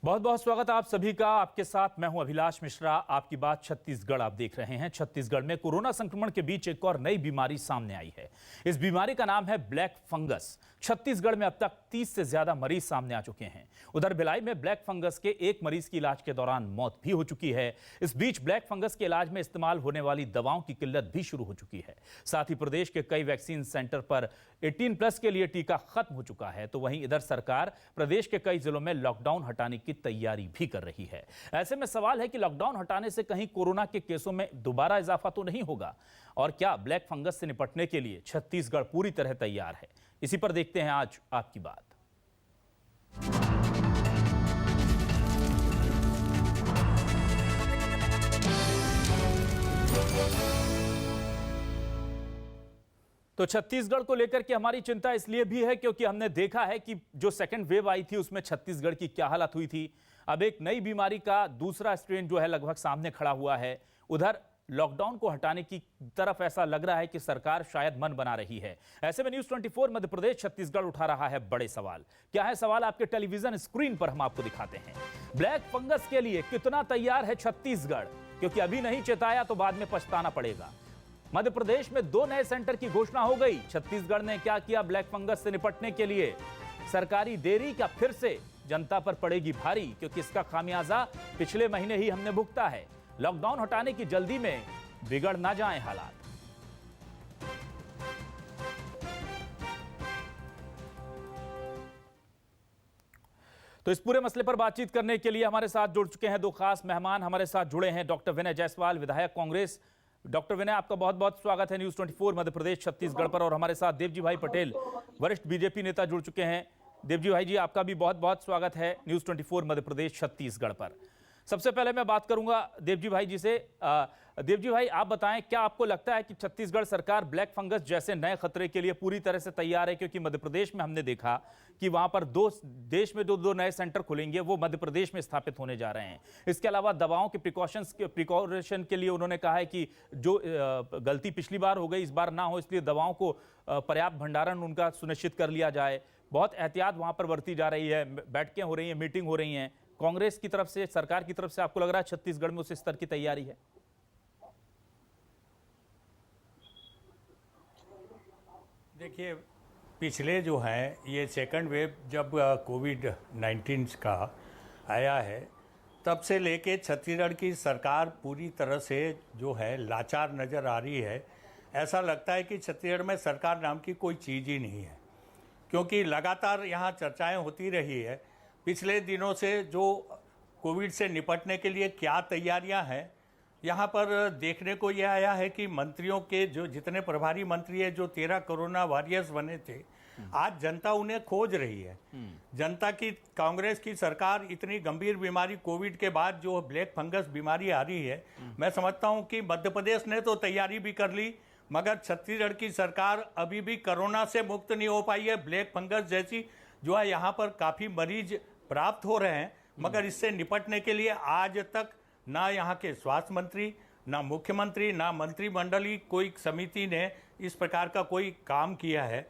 बहुत बहुत स्वागत आप सभी का। आपके साथ मैं हूं अभिलाष मिश्रा। आपकी बात छत्तीसगढ़ आप देख रहे हैं। छत्तीसगढ़ में कोरोना संक्रमण के बीच एक और नई बीमारी सामने आई है। इस बीमारी का नाम है ब्लैक फंगस। छत्तीसगढ़ में अब तक 30 से ज्यादा मरीज सामने आ चुके हैं। उधर भिलाई में ब्लैक फंगस के एक मरीज की इलाज के दौरान मौत भी हो चुकी है। इस बीच ब्लैक फंगस के इलाज में इस्तेमाल होने वाली दवाओं की किल्लत भी शुरू हो चुकी है। साथ ही प्रदेश के कई वैक्सीन सेंटर पर 18+ के लिए टीका खत्म हो चुका है। तो वहीं इधर सरकार प्रदेश के कई जिलों में लॉकडाउन हटाने की तैयारी भी कर रही है। ऐसे में सवाल है कि लॉकडाउन हटाने से कहीं कोरोना के केसों में दोबारा इजाफा तो नहीं होगा, और क्या ब्लैक फंगस से निपटने के लिए छत्तीसगढ़ पूरी तरह तैयार है? इसी पर देखते हैं आज आपकी बात। तो छत्तीसगढ़ को लेकर के हमारी चिंता इसलिए भी है क्योंकि हमने देखा है कि जो सेकंड वेव आई थी उसमें छत्तीसगढ़ की क्या हालत हुई थी। अब एक नई बीमारी का दूसरा स्ट्रेन जो है लगभग सामने खड़ा हुआ है। उधर लॉकडाउन को हटाने की तरफ ऐसा लग रहा है कि सरकार शायद मन बना रही है। ऐसे में न्यूज़ 24 मध्य प्रदेश छत्तीसगढ़ उठा रहा है बड़े सवाल। क्या है सवाल? आपके टेलीविजन स्क्रीन पर हम आपको दिखाते हैं। ब्लैक फंगस के लिए कितना तैयार है छत्तीसगढ़? क्योंकि अभी नहीं चेताया तो बाद में पछताना पड़ेगा। मध्य प्रदेश में 2 नए सेंटर की घोषणा हो गई। छत्तीसगढ़ ने क्या किया ब्लैक फंगस से निपटने के लिए? सरकारी देरी का फिर से जनता पर पड़ेगी भारी, क्योंकि इसका खामियाजा पिछले महीने ही हमने भुगता है। लॉकडाउन हटाने की जल्दी में बिगड़ ना जाएं हालात। तो इस पूरे मसले पर बातचीत करने के लिए हमारे साथ जुड़ चुके हैं 2 खास मेहमान। हमारे साथ जुड़े हैं डॉक्टर विनय जायसवाल, विधायक कांग्रेस। डॉक्टर विनय, आपका बहुत बहुत स्वागत है न्यूज़ 24 मध्य प्रदेश छत्तीसगढ़ पर। और हमारे साथ देवजी भाई पटेल, वरिष्ठ बीजेपी नेता जुड़ चुके हैं। देवजी भाई जी, आपका भी बहुत बहुत स्वागत है न्यूज़ 24 मध्य प्रदेश छत्तीसगढ़ पर। सबसे पहले मैं बात करूंगा देवजी भाई जी से। देवजी भाई, आप बताएं, क्या आपको लगता है कि छत्तीसगढ़ सरकार ब्लैक फंगस जैसे नए खतरे के लिए पूरी तरह से तैयार है? क्योंकि मध्य प्रदेश में हमने देखा कि वहां पर देश में दो नए सेंटर खुलेंगे, वो मध्य प्रदेश में स्थापित होने जा रहे हैं। इसके अलावा दवाओं के प्रिकॉशन के लिए उन्होंने कहा है कि जो गलती पिछली बार हो गई इस बार ना हो, इसलिए दवाओं को पर्याप्त भंडारण उनका सुनिश्चित कर लिया जाए। बहुत एहतियात वहां पर बरती जा रही है, बैठकें हो रही हैं, मीटिंग हो रही हैं। कांग्रेस की तरफ से, सरकार की तरफ से आपको लग रहा है छत्तीसगढ़ में उस स्तर की तैयारी है? देखिए, पिछले जो है ये सेकंड वेव जब कोविड-19 का आया है, तब से लेके छत्तीसगढ़ की सरकार पूरी तरह से जो है लाचार नज़र आ रही है। ऐसा लगता है कि छत्तीसगढ़ में सरकार नाम की कोई चीज़ ही नहीं है, क्योंकि लगातार यहाँ चर्चाएं होती रही है पिछले दिनों से जो कोविड से निपटने के लिए क्या तैयारियां हैं। यहाँ पर देखने को यह आया है कि मंत्रियों के जो जितने प्रभारी मंत्री है, जो 13 कोरोना वॉरियर्स बने थे, आज जनता उन्हें खोज रही है। जनता की, कांग्रेस की सरकार इतनी गंभीर बीमारी कोविड के बाद जो ब्लैक फंगस बीमारी आ रही है, मैं समझता हूँ कि मध्य प्रदेश ने तो तैयारी भी कर ली, मगर छत्तीसगढ़ की सरकार अभी भी कोरोना से मुक्त नहीं हो पाई है। ब्लैक फंगस जैसी जो है यहाँ पर काफ़ी मरीज प्राप्त हो रहे हैं, मगर इससे निपटने के लिए आज तक ना यहाँ के स्वास्थ्य मंत्री, ना मुख्यमंत्री, ना मंत्रिमंडली कोई समिति ने इस प्रकार का कोई काम किया है।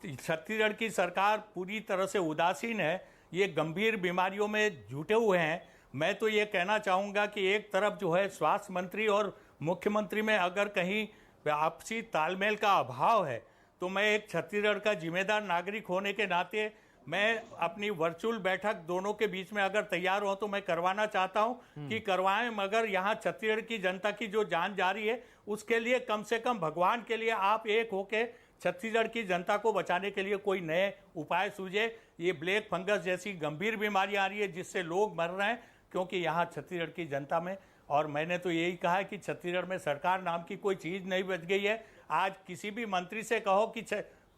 छत्तीसगढ़ की सरकार पूरी तरह से उदासीन है, ये गंभीर बीमारियों में जुटे हुए हैं। मैं तो ये कहना चाहूँगा कि एक तरफ जो है स्वास्थ्य मंत्री और मुख्यमंत्री में अगर कहीं आपसी तालमेल का अभाव है, तो मैं एक छत्तीसगढ़ का जिम्मेदार नागरिक होने के नाते मैं अपनी वर्चुअल बैठक दोनों के बीच में अगर तैयार हो तो मैं करवाना चाहता हूं कि करवाएं, मगर यहाँ छत्तीसगढ़ की जनता की जो जान जा रही है उसके लिए कम से कम भगवान के लिए आप एक होके छत्तीसगढ़ की जनता को बचाने के लिए कोई नए उपाय सूझे। ये ब्लैक फंगस जैसी गंभीर बीमारी आ रही है जिससे लोग मर रहे हैं, क्योंकि यहाँ छत्तीसगढ़ की जनता में, और मैंने तो यही कहा है कि छत्तीसगढ़ में सरकार नाम की कोई चीज़ नहीं बच गई है। आज किसी भी मंत्री से कहो कि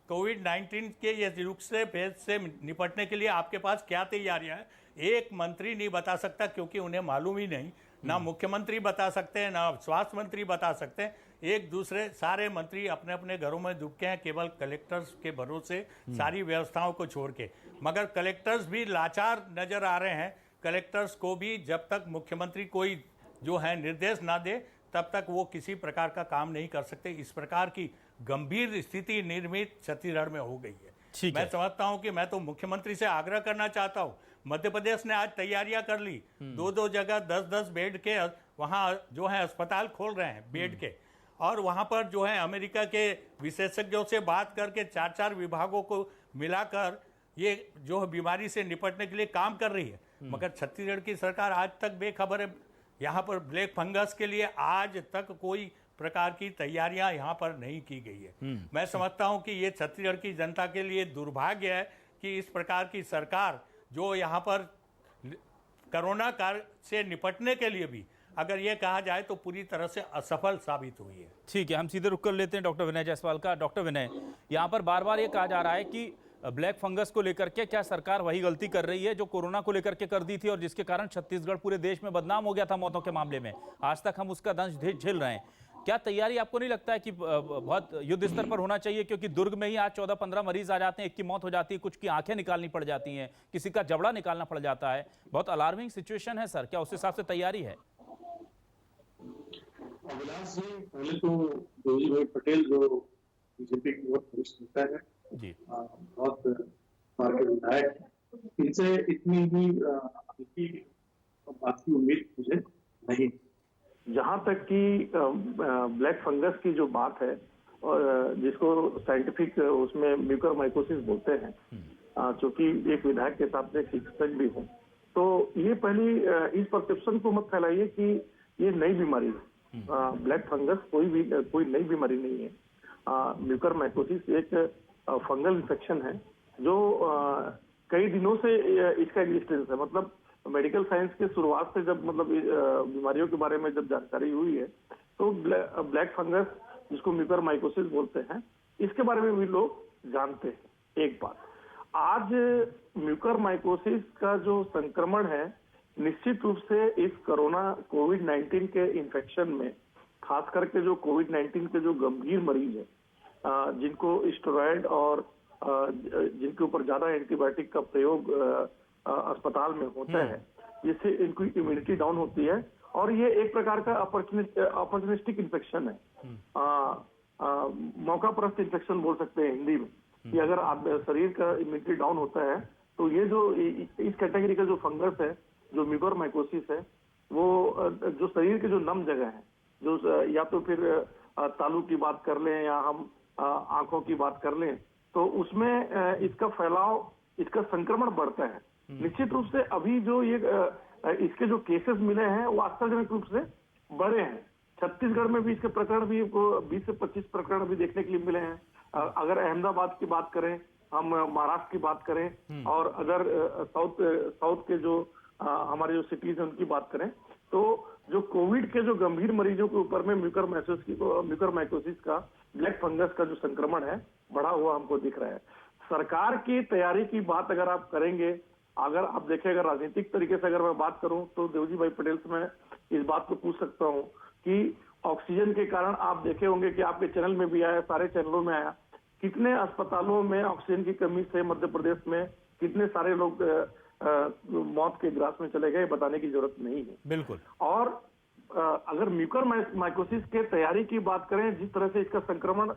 कोविड-19 के ये रूप से फेज से निपटने के लिए आपके पास क्या तैयारियां हैं, एक मंत्री नहीं बता सकता, क्योंकि उन्हें मालूम ही नहीं। ना मुख्यमंत्री बता सकते हैं, ना स्वास्थ्य मंत्री बता सकते हैं। एक दूसरे सारे मंत्री अपने अपने घरों में दुबके हैं, केवल कलेक्टर्स के भरोसे सारी व्यवस्थाओं को छोड़ के। मगर कलेक्टर्स भी लाचार नजर आ रहे हैं। कलेक्टर्स को भी जब तक मुख्यमंत्री कोई जो है निर्देश ना दे, तब तक वो किसी प्रकार का काम नहीं कर सकते। इस प्रकार की गंभीर स्थिति निर्मित छत्तीसगढ़ में हो गई है। मैं समझता हूं कि मैं तो मुख्यमंत्री से आग्रह करना चाहता हूं, मध्य प्रदेश ने आज तैयारियां कर ली, 2-2 जगह 10-10 बेड के वहां जो है अस्पताल खोल रहे हैं बेड के, और वहां पर जो है अमेरिका के विशेषज्ञों से बात करके 4-4 विभागों को मिलाकर ये जो बीमारी से निपटने के लिए काम कर रही है। मगर छत्तीसगढ़ की सरकार आज तक बेखबर है। यहाँ पर ब्लैक फंगस के लिए आज तक कोई प्रकार की तैयारियां यहाँ पर नहीं की गई है। मैं समझता हूँ कि ये छत्तीसगढ़ की जनता के लिए दुर्भाग्य है कि इस प्रकार की सरकार जो यहाँ पर कोरोना काल से निपटने के लिए भी अगर ये कहा जाए तो पूरी तरह से असफल साबित हुई है। ठीक है, हम सीधे रुक कर लेते हैं डॉक्टर विनय जायसवाल का। डॉक्टर विनय, यहाँ पर बार बार ये कहा जा रहा है कि ब्लैक फंगस को लेकर के क्या सरकार वही गलती कर रही है जो कोरोना को लेकर के कर दी थी और जिसके कारण छत्तीसगढ़ पूरे देश में बदनाम हो गया था मौतों के मामले में। आज तक हम उसका दंश झेल रहे हैं। क्या तैयारी आपको नहीं लगता है कि बहुत युद्ध स्तर पर होना चाहिए? क्योंकि दुर्ग में ही आज 14-15 मरीज आ जाते हैं, एक की मौत हो जाती है, कुछ की आंखें निकालनी पड़ जाती हैं, किसी का जबड़ा निकालना पड़ जाता है। बहुत अलार्मिंग सिचुएशन है सर, क्या उस हिसाब से तैयारी है? अविनाश जी, पहले तो देवजी भाई पटेल जो बीजेपी की बहुत वरिष्ठ नेता है जी, बहुत बार के विधायक है, इनसे इतनी ही हल्की बात की उम्मीद मुझे नहीं। जहां तक कि ब्लैक फंगस की जो बात है और जिसको साइंटिफिक उसमें म्यूकरमाइकोसिस बोलते हैं, चूंकि एक विधायक के साथ में चिकित्सक भी हूँ, तो ये पहली इस परसेप्शन को मत फैलाइए कि ये नई बीमारी है। ब्लैक फंगस कोई नई बीमारी नहीं है। म्यूकरमाइकोसिस एक फंगल इन्फेक्शन है जो कई दिनों से इसका एग्जिस्टेंस है। मतलब मेडिकल साइंस के शुरुआत से जब मतलब बीमारियों के बारे में जब जानकारी हुई है तो ब्लैक फंगस जिसको म्यूकरमाइकोसिस बोलते हैं, इसके बारे में भी लोग जानते हैं। एक बात, आज म्यूकरमाइकोसिस का जो संक्रमण है निश्चित रूप से इस कोविड-19 के इन्फेक्शन में, खास करके जो कोविड-19 के जो गंभीर मरीज है जिनको स्टेरॉइड और जिनके ऊपर ज्यादा एंटीबायोटिक का प्रयोग अस्पताल में होता है, जिससे इनकी इम्यूनिटी डाउन होती है और ये एक प्रकार का अपॉर्चुनिस्टिक इन्फेक्शन है। मौका परस्त इन्फेक्शन बोल सकते हैं हिंदी में, कि अगर शरीर का इम्यूनिटी डाउन होता है तो ये जो इस कैटेगरी का जो फंगस है, जो म्यूकरमाइकोसिस है, वो जो शरीर के जो नम जगह है, जो या तो फिर तालू की बात कर लें या हम आंखों की बात कर लें, तो उसमें इसका फैलाव, इसका संक्रमण बढ़ता है। निश्चित रूप से अभी जो ये इसके जो केसेस मिले हैं वो आश्चर्यजनक रूप से बढ़े हैं। छत्तीसगढ़ में भी इसके प्रकरण भी 20 से 25 प्रकरण भी देखने के लिए मिले हैं। अगर अहमदाबाद की बात करें, हम महाराष्ट्र की बात करें और अगर साउथ के जो हमारे जो सिटीज हैं उनकी बात करें, तो जो कोविड के जो गंभीर मरीजों के ऊपर में म्यूकरमाइकोसिस का, ब्लैक फंगस का जो संक्रमण है बढ़ा हुआ हमको दिख रहा है। सरकार की तैयारी की बात अगर आप करेंगे, अगर आप देखें, अगर राजनीतिक तरीके से अगर मैं बात करूं तो देवजी भाई पटेल से मैं इस बात को पूछ सकता हूं कि ऑक्सीजन के कारण आप देखे होंगे कि आपके चैनल में भी आया, सारे चैनलों में आया, कितने अस्पतालों में ऑक्सीजन की कमी से मध्य प्रदेश में कितने सारे लोग मौत के ग्रास में चले गए, बताने की जरूरत नहीं है। बिल्कुल। और अगर म्यूकरमाइकोसिस के तैयारी की बात करें, जिस तरह से इसका संक्रमण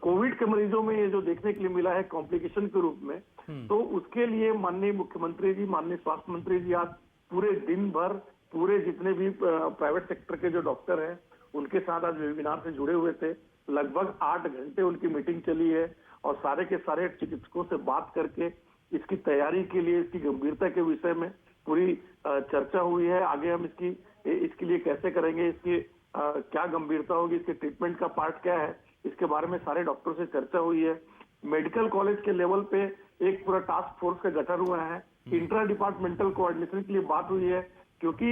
कोविड के मरीजों में ये जो देखने के लिए मिला है कॉम्प्लिकेशन के रूप में, तो उसके लिए माननीय मुख्यमंत्री जी, माननीय स्वास्थ्य मंत्री जी आज पूरे दिन भर पूरे जितने भी प्राइवेट सेक्टर के जो डॉक्टर हैं उनके साथ आज वेबिनार से जुड़े हुए थे। लगभग 8 घंटे उनकी मीटिंग चली है और सारे के सारे चिकित्सकों से बात करके इसकी तैयारी के लिए, इसकी गंभीरता के विषय में पूरी चर्चा हुई है। आगे हम इसके लिए कैसे करेंगे, इसकी क्या गंभीरता होगी, इसके ट्रीटमेंट का पार्ट क्या है, इसके बारे में सारे डॉक्टरों से चर्चा हुई है। मेडिकल कॉलेज के लेवल पे एक पूरा टास्क फोर्स का गठन हुआ है। इंट्रा डिपार्टमेंटल कोऑर्डिनेशन के लिए बात हुई है, क्योंकि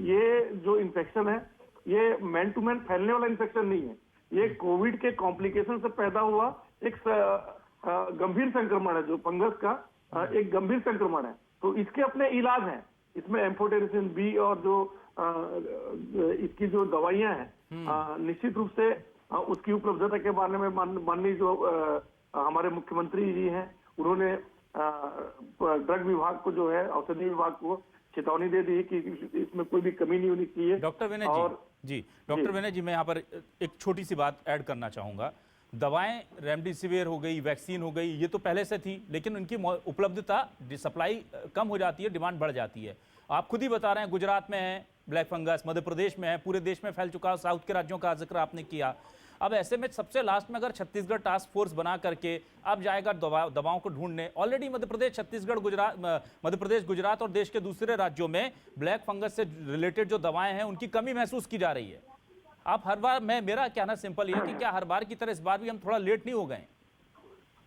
ये जो इन्फेक्शन है ये मैन टू मैन फैलने वाला इन्फेक्शन नहीं है। ये कोविड के कॉम्प्लिकेशन से पैदा हुआ एक गंभीर संक्रमण है, जो फंगस का एक गंभीर संक्रमण है। तो इसके अपने इलाज हैं, इसमें एम्फोटेरिसिन बी और जो इसकी जो दवाइयां हैं, निश्चित रूप से उसकी उपलब्धता के बारे में माननीय जो हमारे मुख्यमंत्री जी हैं, उन्होंने ड्रग विभाग को, जो है औषधि विभाग को चेतावनी दे दी कि इसमें कोई भी कमी नहीं होनी चाहिए। डॉक्टर विनय जी, डॉक्टर विनय जी, मैं यहाँ पर एक छोटी सी बात ऐड करना चाहूंगा। दवाएं रेमडेसिविर हो गई, वैक्सीन हो गई, ये तो पहले से थी, लेकिन उनकी उपलब्धता, सप्लाई कम हो जाती है, डिमांड बढ़ जाती है। आप खुद ही बता रहे हैं गुजरात में है ब्लैक फंगस, मध्य प्रदेश में है, पूरे देश में फैल चुका, साउथ के राज्यों का जिक्र आपने किया। अब ऐसे में सबसे लास्ट में अगर छत्तीसगढ़ टास्क फोर्स बना करके अब जाएगा दवाओं को ढूंढने, ऑलरेडी मध्य प्रदेश, छत्तीसगढ़, गुजरात, मध्य प्रदेश, गुजरात और देश के दूसरे राज्यों में ब्लैक फंगस से रिलेटेड जो दवाएं हैं उनकी कमी महसूस की जा रही है। आप हर बार, मेरा कहना सिंपल ये है कि क्या हर बार की तरह इस बार भी हम थोड़ा लेट नहीं हो गए?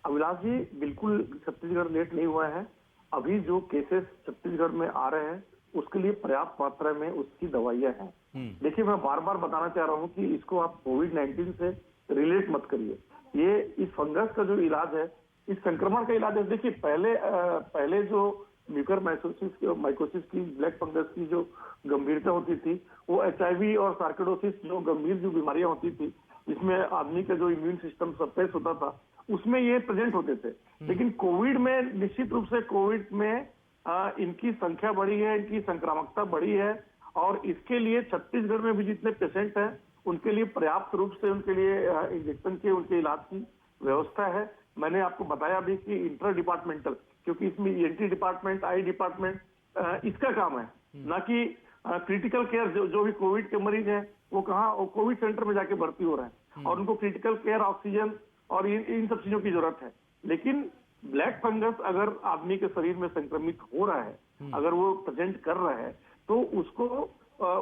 अभिलाष जी, बिल्कुल छत्तीसगढ़ लेट नहीं हुआ है। अभी जो केसेस छत्तीसगढ़ में आ रहे हैं उसके लिए पर्याप्त मात्रा में उसकी दवाइयां हैं। देखिए, मैं बार बार बताना चाह रहा हूं कि इसको आप कोविड-19 से रिलेट मत करिए। ये इस फंगस का जो इलाज है, इस संक्रमण का इलाज है। देखिए, पहले जो म्यूकरमाइकोसिस की, ब्लैक फंगस की जो गंभीरता होती थी, वो HIV और सार्कोइडोसिस जो गंभीर जो बीमारियां होती थी, जिसमें आदमी का जो इम्यून सिस्टम सप्रेस होता था, उसमें ये प्रेजेंट होते थे। लेकिन कोविड में, निश्चित रूप से कोविड में इनकी संख्या बढ़ी है, इनकी संक्रामकता बढ़ी है, और इसके लिए छत्तीसगढ़ में भी जितने पेशेंट हैं उनके लिए पर्याप्त रूप से उनके लिए इंजेक्शन के, उनके इलाज की व्यवस्था है। मैंने आपको बताया भी कि इंटर डिपार्टमेंटल, क्योंकि इसमें ENT डिपार्टमेंट, आई डिपार्टमेंट इसका काम है, ना कि क्रिटिकल केयर। जो भी कोविड के मरीज हैं वो कोविड सेंटर में जाके भर्ती हो रहे हैं, और उनको क्रिटिकल केयर, ऑक्सीजन और इन सब चीजों की जरूरत है। लेकिन ब्लैक फंगस अगर आदमी के शरीर में संक्रमित हो रहा है, अगर वो प्रेजेंट कर रहा है, तो उसको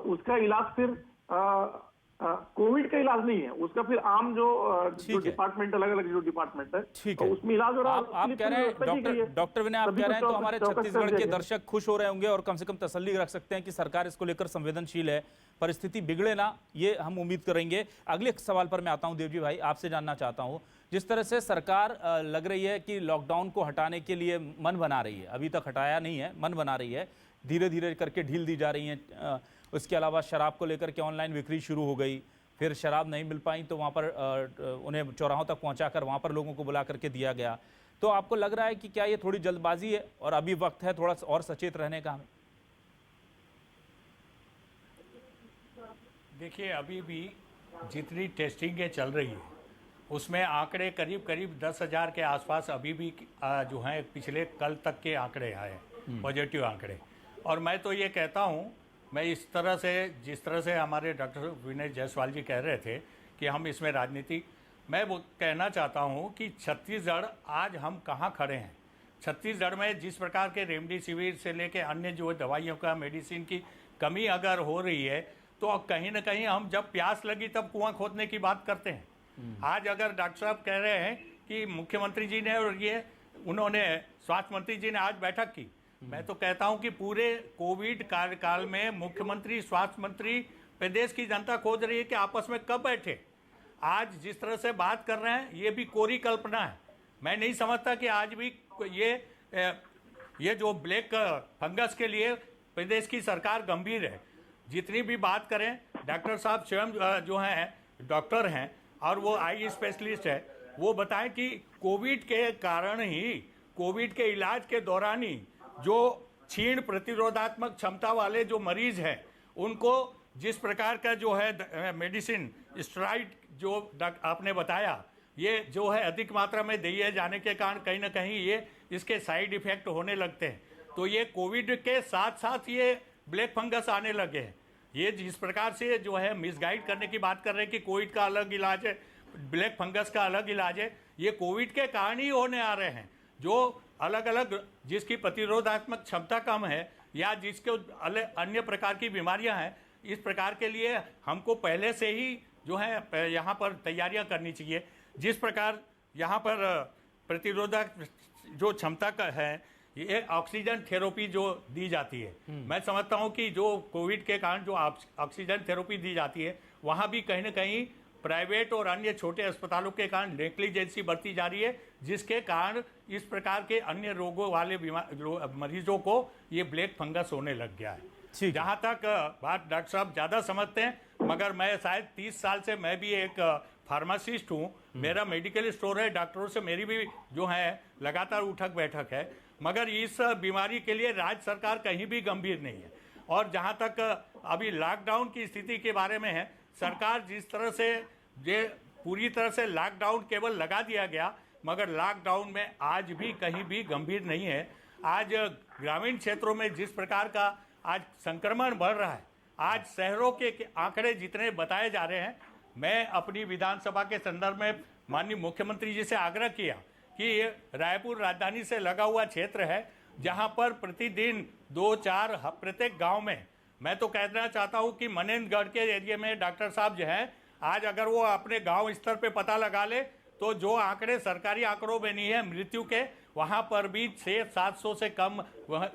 उसका इलाज फिर कोविड का इलाज नहीं है, उसका फिर आम जो डिपार्टमेंट, अलग अलग जो डिपार्टमेंट है, ठीक है, उसमें इलाज हो रहा है। आप कह रहे हैं डॉक्टर विनय, आप कह रहे हैं तो हमारे छत्तीसगढ़ के दर्शक खुश हो रहे होंगे और कम से कम तसल्ली रख सकते हैं कि सरकार इसको लेकर संवेदनशील है, परिस्थिति बिगड़े ना, ये हम उम्मीद करेंगे। अगले सवाल पर मैं आता हूं देवजी भाई, आपसे जानना चाहता हूं, जिस तरह से सरकार लग रही है कि लॉकडाउन को हटाने के लिए मन बना रही है, अभी तक हटाया नहीं है, मन बना रही है, धीरे धीरे करके ढील दी जा रही है। उसके अलावा शराब को लेकर के ऑनलाइन बिक्री शुरू हो गई, फिर शराब नहीं मिल पाई तो वहाँ पर उन्हें चौराहों तक पहुँचाकर वहाँ पर लोगों को बुला करके दिया गया। तो आपको लग रहा है कि क्या ये थोड़ी जल्दबाजी है और अभी वक्त है थोड़ा और सचेत रहने का हमें? देखिए, अभी भी जितनी टेस्टिंगें चल रही है उसमें आंकड़े करीब करीब 10,000 के आसपास अभी भी जो हैं पिछले कल तक के आंकड़े आए, पॉजिटिव आंकड़े। और मैं तो ये कहता हूँ, मैं इस तरह से, जिस तरह से हमारे डॉक्टर विनय जायसवाल जी कह रहे थे कि हम इसमें राजनीति, मैं वो कहना चाहता हूँ कि छत्तीसगढ़ आज हम कहाँ खड़े हैं। छत्तीसगढ़ में जिस प्रकार के रेमडेसिविर से लेके अन्य जो दवाइयों का, मेडिसिन की कमी अगर हो रही है, तो कहीं ना कहीं हम जब प्यास लगी तब कुआं खोदने की बात करते हैं। आज अगर डॉक्टर साहब कह रहे हैं कि मुख्यमंत्री जी ने और ये उन्होंने, स्वास्थ्य मंत्री जी ने आज बैठक की, मैं तो कहता हूं कि पूरे कोविड कार्यकाल में मुख्यमंत्री, स्वास्थ्य मंत्री, प्रदेश की जनता खोज रही है कि आपस में कब बैठे। आज जिस तरह से बात कर रहे हैं ये भी कोरी कल्पना है। मैं नहीं समझता कि आज भी ये जो ब्लैक फंगस के लिए प्रदेश की सरकार गंभीर है। जितनी भी बात करें, डॉक्टर साहब स्वयं जो हैं डॉक्टर हैं और वो आई स्पेशलिस्ट है, वो बताएं कि कोविड के कारण ही, कोविड के इलाज के दौरान ही जो क्षीण प्रतिरोधात्मक क्षमता वाले जो मरीज हैं उनको जिस प्रकार का जो है मेडिसिन स्टेरॉइड जो आपने बताया, ये जो है अधिक मात्रा में दिए जाने के कारण कहीं ना कहीं ये इसके साइड इफेक्ट होने लगते हैं। तो ये कोविड के साथ साथ ये ब्लैक फंगस आने लगे हैं। ये जिस प्रकार से जो है मिसगाइड करने की बात कर रहे हैं कि कोविड का अलग इलाज है, ब्लैक फंगस का अलग इलाज है, ये कोविड के कारण ही होने आ रहे हैं। जो अलग अलग जिसकी प्रतिरोधात्मक क्षमता कम है या जिसके अन्य प्रकार की बीमारियां हैं, इस प्रकार के लिए हमको पहले से ही जो है यहाँ पर तैयारियां करनी चाहिए। जिस प्रकार यहाँ पर प्रतिरोधक जो क्षमता का है, ये ऑक्सीजन थेरेपी जो दी जाती है, मैं समझता हूँ कि जो कोविड के कारण जो ऑक्सीजन थेरेपी दी जाती है, वहाँ भी कहीं ना कहीं प्राइवेट और अन्य छोटे अस्पतालों के कारण नेग्लिजेंसी बढ़ती जा रही है, जिसके कारण इस प्रकार के अन्य रोगों वाले मरीजों को ये ब्लैक फंगस होने लग गया है। जहाँ तक बात डॉक्टर साहब ज़्यादा समझते हैं, मगर मैं शायद 30 साल से मैं भी एक फार्मासिस्ट हूँ, मेरा मेडिकल स्टोर है, डॉक्टरों से मेरी भी जो है लगातार उठक बैठक है, मगर इस बीमारी के लिए राज्य सरकार कहीं भी गंभीर नहीं है। और जहाँ तक अभी लॉकडाउन की स्थिति के बारे में है, सरकार जिस तरह से ये पूरी तरह से लॉकडाउन केवल लगा दिया गया, मगर लॉकडाउन में आज भी कहीं भी गंभीर नहीं है। आज ग्रामीण क्षेत्रों में जिस प्रकार का आज संक्रमण बढ़ रहा है, आज शहरों के आंकड़े जितने बताए जा रहे हैं, मैं अपनी विधानसभा के संदर्भ में माननीय मुख्यमंत्री जी से आग्रह किया कि रायपुर राजधानी से लगा हुआ क्षेत्र है, जहां पर प्रतिदिन 2-4 प्रत्येक गांव में, मैं तो कहना चाहता हूं कि मनेंद्रगढ़ के एरिया में डॉक्टर साहब जो हैं, आज अगर वो अपने गांव स्तर पे पता लगा ले तो जो आंकड़े सरकारी आंकड़ों में नहीं है मृत्यु के, वहां पर भी 600-700 से कम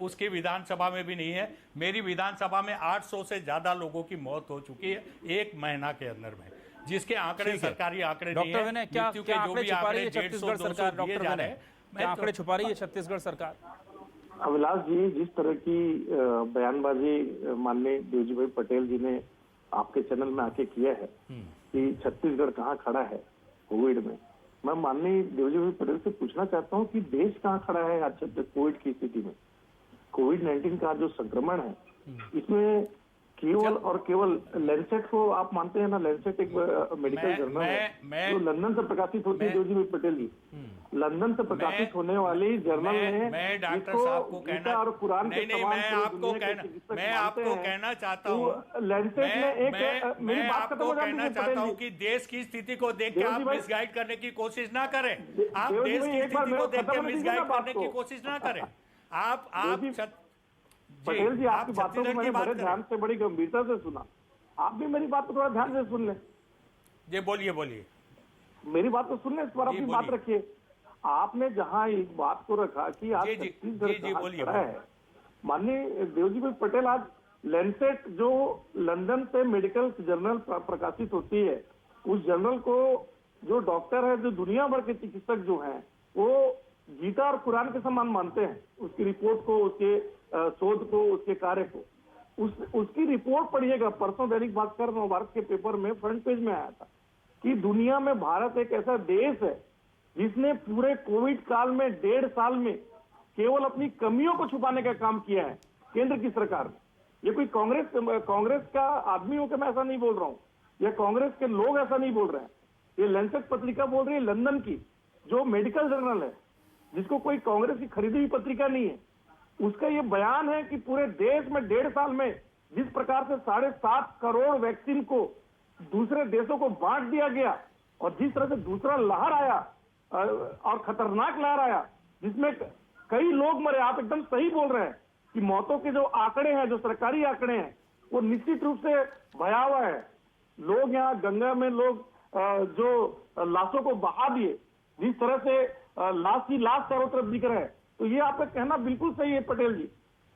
उसकी विधानसभा में भी नहीं है। मेरी विधानसभा में 800 से ज्यादा लोगों की मौत हो चुकी है 1 महीना के अंदर में, जिसके आंकड़े सरकारी आंकड़े नहीं है। मृत्यु के जो भी आंकड़े 150-200 दिए जा रहे हैं, क्या आंकड़े छुपा रही है छत्तीसगढ़ सरकार? अभिलाष जी, जिस तरह की बयानबाजी माननीय देवजी भाई पटेल जी ने आपके चैनल में आके किया है कि छत्तीसगढ़ कहाँ खड़ा है कोविड में, मैं माननीय देवजी भाई पटेल से पूछना चाहता हूँ कि देश कहाँ खड़ा है आज कोविड की स्थिति में। कोविड-19 का जो संक्रमण है, इसमें केवल और केवल लैंसेट को आप मानते हैं ना? लैंसेट एक मेडिकल जर्नल है जो लंदन से प्रकाशित होती है। देवजी भाई पटेल जी, लंदन से प्रकाशित होने वाली जर्नल में मैं डॉक्टर साहब को कहना और कुरान के नहीं, मैं आपको कहना चाहता हूँ, लैंसेट में एक मेरी मैं बात आपको कहना चाहता हूँ कि देश की स्थिति को देख के आप मिसगाइड करने की कोशिश ना करें। आप देश की स्थिति को देख के मिसगाइड करने की कोशिश ना करें। आप पटेल जी, आपकी बातों को मैंने बड़े ध्यान से, बड़ी गंभीरता से सुना। आप भी मेरी बात को थोड़ा ध्यान से सुन लें। जी बोलिए, मेरी बात तो सुन लें, इस पर अपनी बात रखिए। आपने जहां इस बात को रखा कि आज छत्तीसगढ़ कहाँ खड़ा है, माननीय देवजी भाई पटेल, आज लैंसेट जो लंदन से मेडिकल जर्नल प्रकाशित होती है, उस जर्नल को जो डॉक्टर है, जो दुनिया भर के चिकित्सक जो हैं, वो गीता और कुरान के समान मानते हैं। उसकी रिपोर्ट को, उसके शोध को, उसके कार्य को, उसकी रिपोर्ट पढ़िएगा। परसों दैनिक भास्कर नवभारत के पेपर में फ्रंट पेज में आया था कि दुनिया में भारत एक ऐसा देश है जिसने पूरे कोविड काल में 1.5 साल में केवल अपनी कमियों को छुपाने का काम किया है केंद्र की सरकार ने। ये कोई कांग्रेस का आदमी होकर मैं ऐसा नहीं बोल रहा हूं, या कांग्रेस के लोग ऐसा नहीं बोल रहे हैं। ये लैंसेट पत्रिका बोल रही है, लंदन की जो मेडिकल जर्नल है, जिसको कोई कांग्रेस की खरीदी हुई पत्रिका नहीं है। उसका ये बयान है कि पूरे देश में 1.5 साल में जिस प्रकार से 7.5 करोड़ वैक्सीन को दूसरे देशों को बांट दिया गया, और जिस तरह से दूसरा लहर आया और खतरनाक लहर आया, जिसमें कई लोग मरे। आप एकदम सही बोल रहे हैं कि मौतों के जो आंकड़े हैं, जो सरकारी आंकड़े हैं, वो निश्चित रूप से भयावह है। लोग यहाँ गंगा में लोग जो लाशों को बहा दिए, जिस तरह से लाश ही लाश चारों तरफ दिख रहा है, तो ये आपका कहना बिल्कुल सही है पटेल जी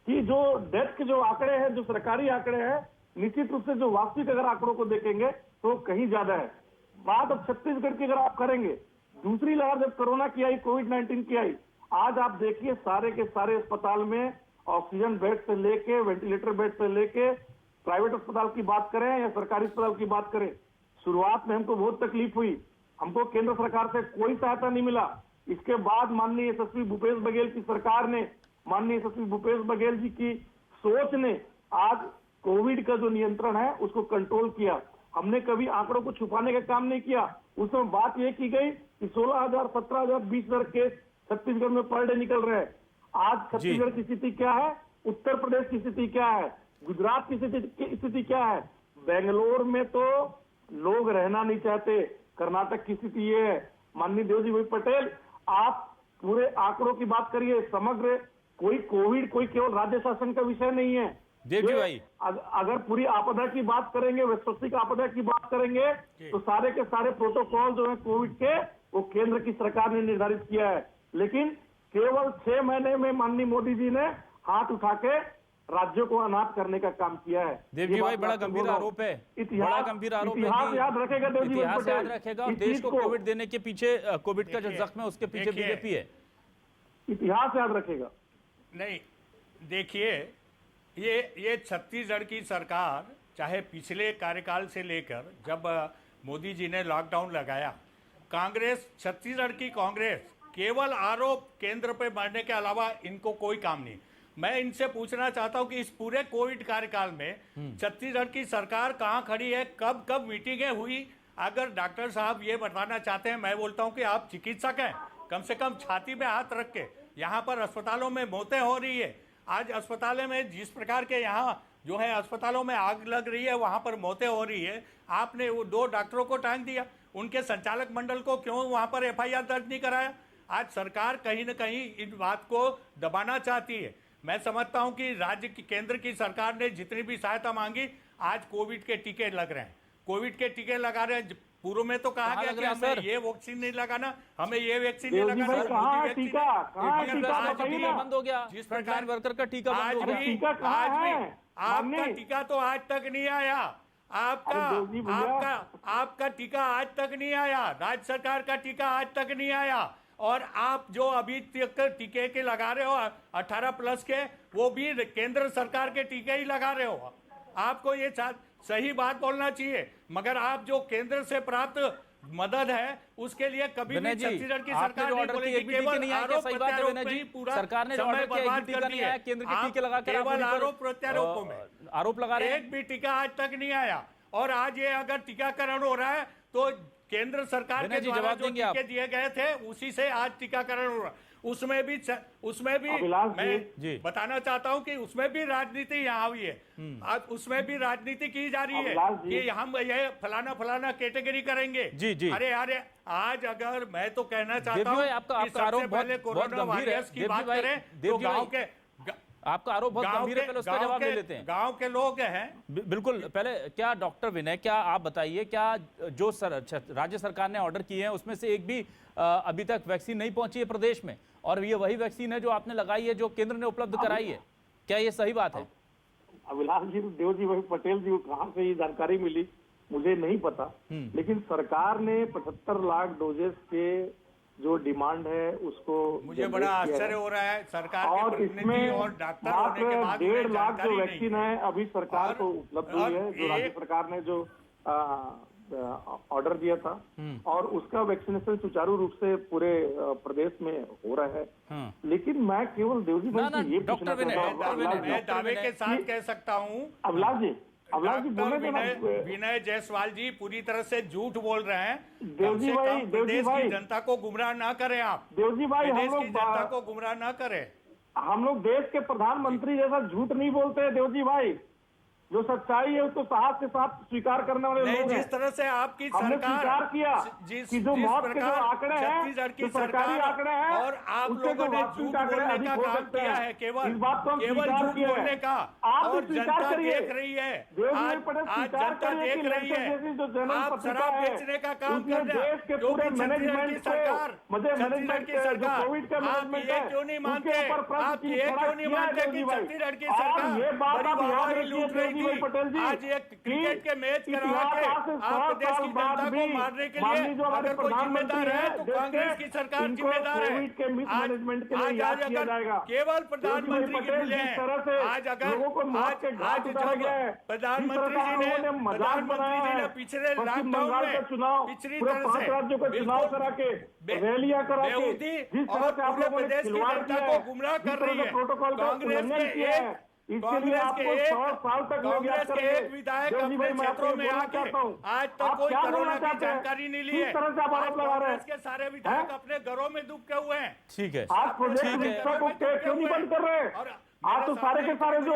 कि जो डेथ के जो आंकड़े हैं, जो सरकारी आंकड़े हैं, निश्चित रूप से जो वास्तविक अगर आंकड़ों को देखेंगे तो कहीं ज्यादा है। बात अब छत्तीसगढ़ की अगर आप करेंगे, दूसरी लहर जब कोरोना की आई, कोविड-19 की आई, आज आप देखिए सारे के सारे अस्पताल में ऑक्सीजन बेड से लेके, वेंटिलेटर बेड से लेके, प्राइवेट अस्पताल की बात करें या सरकारी अस्पताल की बात करें, शुरुआत में हमको बहुत तकलीफ हुई, हमको केंद्र सरकार से कोई सहायता नहीं मिला। इसके बाद माननीय यशस्वी भूपेश बघेल की सरकार ने, माननीय यशस्वी भूपेश बघेल जी की सोच ने आज कोविड का जो नियंत्रण है उसको कंट्रोल किया। हमने कभी आंकड़ों को छुपाने का काम नहीं किया। उस समय बात यह की गई कि 16,000, 17,000, 20,000 केस छत्तीसगढ़ में पर डे निकल रहे हैं। आज छत्तीसगढ़ की स्थिति क्या है, उत्तर प्रदेश की स्थिति क्या है, गुजरात की स्थिति क्या है, बेंगलोर में तो लोग रहना नहीं चाहते, कर्नाटक की स्थिति ये है। माननीय देवजी भाई पटेल, आप पूरे आंकड़ों की बात करिए, समग्र कोई कोविड कोई केवल राज्य शासन का विषय नहीं है। देवजी भाई, अगर पूरी आपदा की बात करेंगे, वैश्विक आपदा की बात करेंगे, तो सारे के सारे प्रोटोकॉल जो है कोविड के, वो केंद्र की सरकार ने निर्धारित किया है। लेकिन केवल 6 महीने में माननीय मोदी जी ने हाथ उठा के राज्यों को अनाथ करने का काम किया है। देवजी भाई, बड़ा गंभीर आरोप है, बड़ा गंभीर आरोप है। इतिहास याद रखेगा देवजी भाई इतिहास पटेल, याद रखेगा। और देश को कोविड देने के पीछे, कोविड का जो जख्म है उसके पीछे बीजेपी है। इतिहास याद रखेगा। नहीं, देखिए, ये छत्तीसगढ़ की सरकार, चाहे पिछले कार्यकाल से लेकर जब मोदी जी ने लॉकडाउन लगाया, कांग्रेस, छत्तीसगढ़ की कांग्रेस केवल आरोप केंद्र पे बढ़ने के अलावा इनको कोई काम नहीं। मैं इनसे पूछना चाहता हूं कि इस पूरे कोविड कार्यकाल में छत्तीसगढ़ की सरकार कहां खड़ी है, कब कब मीटिंगें हुई, अगर डॉक्टर साहब ये बताना चाहते हैं, मैं बोलता हूं कि आप चिकित्सक हैं, कम से कम छाती में हाथ रख के, यहाँ पर अस्पतालों में मौतें हो रही है, आज अस्पतालों में जिस प्रकार के यहाँ जो है अस्पतालों में आग लग रही है, वहां पर मौतें हो रही है, आपने वो 2 डॉक्टरों को टांग दिया, उनके संचालक मंडल को क्यों वहां पर एफआईआर दर्ज नहीं कराया? आज सरकार कहीं ना कहीं इन बात को दबाना चाहती है। मैं समझता हूं कि राज्य की, केंद्र की सरकार ने जितनी भी सहायता मांगी, आज कोविड के टीके लग रहे हैं, कोविड के टीके लगा रहे हैं। पूर्व में तो कहा गया कि हमें ये वैक्सीन नहीं लगाना, हमें ये वैक्सीन नहीं लगाना, बंद हो गया, जिस प्रकार वर्कर का टीका बंद हो गया। आपका टीका तो आज तक नहीं आया, आपका टीका आज तक नहीं आया, राज्य सरकार का टीका आज तक नहीं आया, और आप जो अभी तक टीके के लगा रहे हो 18 प्लस के, वो भी केंद्र सरकार के टीके ही लगा रहे हो। आपको ये सही बात बोलना चाहिए, मगर आप जो केंद्र से प्राप्त मदद है उसके लिए कभी भी छत्तीसगढ़ की सरकार नहीं बोलेगी, केवल आरोप प्रत्यारोप में ही पूरा समय बर्बाद कर दिया। केंद्र के टीके लगा कर केवल आरोप प्रत्यारोपों में आरोप लगा रहे हैं। एक भी टीका आज तक नहीं आया, और आज ये अगर टीकाकरण हो रहा है तो केंद्र सरकार के द्वारा जो टीके दिए गए थे उसी से आज टीकाकरण हो रहा है। उसमें भी मैं बताना चाहता हूं कि उसमें भी राजनीति यहाँ हुई है, आज उसमें भी राजनीति की जा रही है कि हम ये फलाना फलाना कैटेगरी करेंगे। जी। अरे आज अगर मैं तो कहना चाहता हूँ कि सबसे पहले कोरोना वायरस की बात करें तो गाँव के, आपका आरोप बहुत गंभीर है, पहले उसका जवाब ले लेते हैं। गांव के लोग हैं, बिल्कुल। पहले क्या डॉक्टर विनय, क्या आप बताइए, क्या जो राज्य सरकार ने ऑर्डर किए हैं उसमें से एक भी अभी तक वैक्सीन नहीं पहुंची है प्रदेश में, और ये वही वैक्सीन है जो आपने लगाई है, जो केंद्र ने उपलब्ध कराई है, क्या ये सही बात है? अभिलाष जी, देव जी, वही पटेल जी को कहाँ से ये जानकारी मिली मुझे नहीं पता, लेकिन सरकार ने 75 लाख डोजेस के जो डिमांड है उसको, मुझे बड़ा आश्चर्य हो रहा है सरकार और के प्रतिनिधि और डॉक्टर होने के बाद 1.5 लाख जो वैक्सीन है अभी सरकार को उपलब्ध हुई है, जो राज्य सरकार ने जो ऑर्डर दिया था, और उसका वैक्सीनेशन सुचारू रूप से पूरे प्रदेश में हो रहा है। लेकिन मैं केवल देवजी भाई ये पूछना चाहता हूं, मैं दावे के साथ कह सकता हूं, अभिलाष जी विनय जायसवाल जी पूरी तरह से झूठ बोल रहे हैं। देवजी भाई, देश की जनता को गुमराह ना करें आप, देवजी भाई, देश की जनता को गुमराह ना करें। हम लोग देश के प्रधानमंत्री जैसा झूठ नहीं बोलते हैं देवजी भाई, जो सच्चाई है उसको साहस के साथ स्वीकार करने वाले लोग हैं। जिस तरह से आपकी हमने स्वीकार किया कि जो मौत के जो आंकड़े हैं, जो सरकारी आंकड़े हैं, और आप लोगों ने झूठ बोलने का काम किया है, केवल इस बात को केवल झूठ बोलने का, और जनता देख रही है, आज जनता देख रही है, आप शराब बेचने का काम कर रहे हैं, क्योंकि छत्तीसगढ़ की सरकार, छत्तीसगढ़ की सरकार, आप ये क्यों नहीं मानते, आप ये क्यों नहीं मानते कि छत्तीसगढ़ की सरकार लूट रही, आज एक क्रिकेट के मैच करा के आप देश की जनता को मारने के लिए अगर कोई जिम्मेदार है तो कांग्रेस की सरकार जिम्मेदार है। आज अगर केवल प्रधानमंत्री के मिले हैं, आज प्रधानमंत्री जी ने पिछले लॉकडाउन में पिछली तरह से चुनाव करा के रैलियां करा के जिस तरह से आप लोगों ने प्रदेश की जनता को गुमराह कर रही है, कांग्रेस के कांग्रेस के एक विधायक अपने क्षेत्रों में आके आज तक कोई कोरोना की जानकारी नहीं ली है। कांग्रेस के सारे विधायक अपने घरों में दुबके हुए हैं। ठीक है, आप प्रोजेक्ट को क्यों नहीं बंद कर रहे? आप तो सारे के सारे जो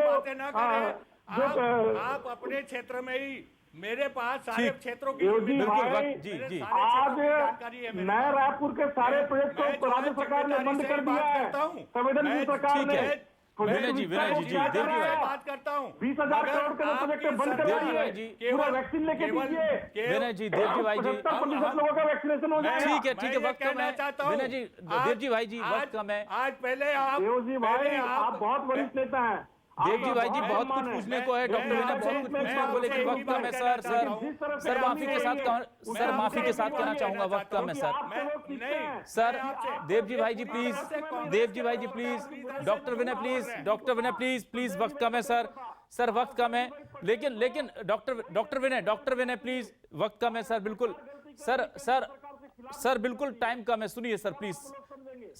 आप अपने क्षेत्र में ही, मेरे पास सारे क्षेत्रों की आज नया रायपुर के सारे प्रोजेक्ट को राज्य सरकार ने बंद कर दिया है, संवेदन की सरकार ने। विनय जी, बात करता हूँ 20,000 करोड़ के प्रोजेक्ट बंद करवाइए, पूरा वैक्सीन लेके दीजिए। विनय जी, देवजी भाई जी, 70% लोगों का वैक्सीनेशन हो जाएगा। ठीक है, वक्त कम है। विनय जी, देवजी भाई जी, वक्त कम है। आज पहले आप, देवजी भाई आप बहुत वरिष्ठ नेता हैं, देवजी भाई जी बहुत कुछ पूछने को है, डॉक्टर विनय बहुत कुछ पूछने को, लेकिन वक्त कम है। सर माफी के साथ कहना चाहूंगा, वक्त कम है सर। देवजी भाई जी प्लीज, डॉक्टर विनय प्लीज, वक्त कम है सर, वक्त कम है। लेकिन डॉक्टर विनय प्लीज, वक्त कम है सर, बिल्कुल सर, बिल्कुल टाइम कम है, सुनिए सर प्लीज।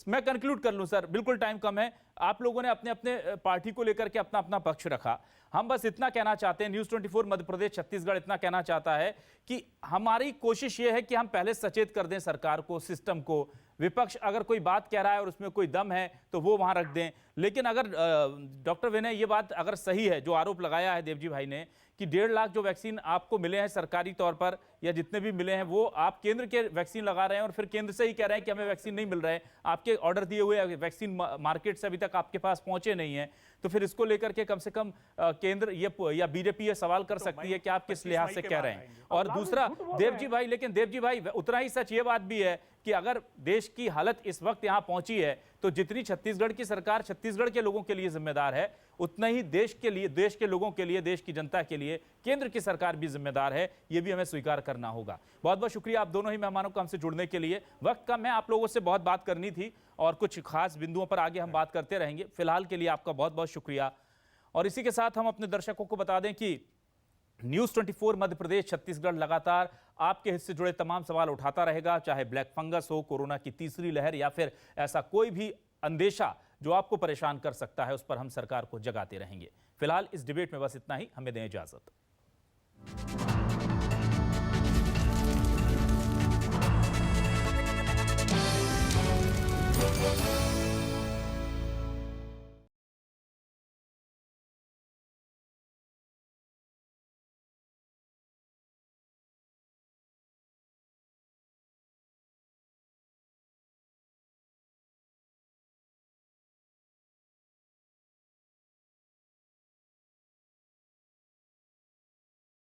मैं कंक्लूड कर लूं सर, बिल्कुल टाइम कम है। आप लोगों ने अपने अपने पार्टी को लेकर के अपना अपना पक्ष रखा। हम बस इतना कहना चाहते हैं, न्यूज़ 24 मध्य प्रदेश छत्तीसगढ़ इतना कहना चाहता है कि हमारी कोशिश ये है कि हम पहले सचेत कर दें सरकार को, सिस्टम को। विपक्ष अगर कोई बात कह रहा है और उसमें कोई दम है तो वो वहां रख दें। लेकिन अगर डॉक्टर विनय ये बात अगर सही है, जो आरोप लगाया है देवजी भाई ने कि 1.5 लाख जो वैक्सीन आपको मिले हैं सरकारी तौर पर या जितने भी मिले हैं वो आप केंद्र के वैक्सीन लगा रहे हैं और फिर केंद्र से ही कह रहे हैं कि हमें वैक्सीन नहीं मिल रहा है, आपके ऑर्डर दिए हुए वैक्सीन मार्केट से अभी तक आपके पास पहुंचे नहीं है, तो फिर इसको लेकर के कम से कम केंद्र ये या बीजेपी ये सवाल कर सकती है कि आप किस लिहाज से कह रहे हैं। और दूसरा देवजी भाई, लेकिन देवजी भाई उतना ही सच ये बात भी है कि अगर देश की हालत इस वक्त यहां पहुंची है तो जितनी छत्तीसगढ़ की सरकार छत्तीसगढ़ के लोगों के लिए जिम्मेदार है, उतना ही देश के लिए, देश के लोगों के लिए, देश की जनता के लिए केंद्र की सरकार भी जिम्मेदार है। यह भी हमें स्वीकार करना होगा। बहुत बहुत शुक्रिया आप दोनों ही मेहमानों को हमसे जुड़ने के लिए। वक्त कम है, आप लोगों से बहुत बात करनी थी और कुछ खास बिंदुओं पर आगे हम बात करते रहेंगे। फिलहाल के लिए आपका बहुत बहुत शुक्रिया। और इसी के साथ हम अपने दर्शकों को बता दें कि न्यूज़ 24 मध्य प्रदेश छत्तीसगढ़ लगातार आपके हिस्से जुड़े तमाम सवाल उठाता रहेगा, चाहे ब्लैक फंगस हो, कोरोना की तीसरी लहर या फिर ऐसा कोई भी अंदेशा जो आपको परेशान कर सकता है, उस पर हम सरकार को जगाते रहेंगे। फिलहाल इस डिबेट में बस इतना ही, हमें दें इजाजत।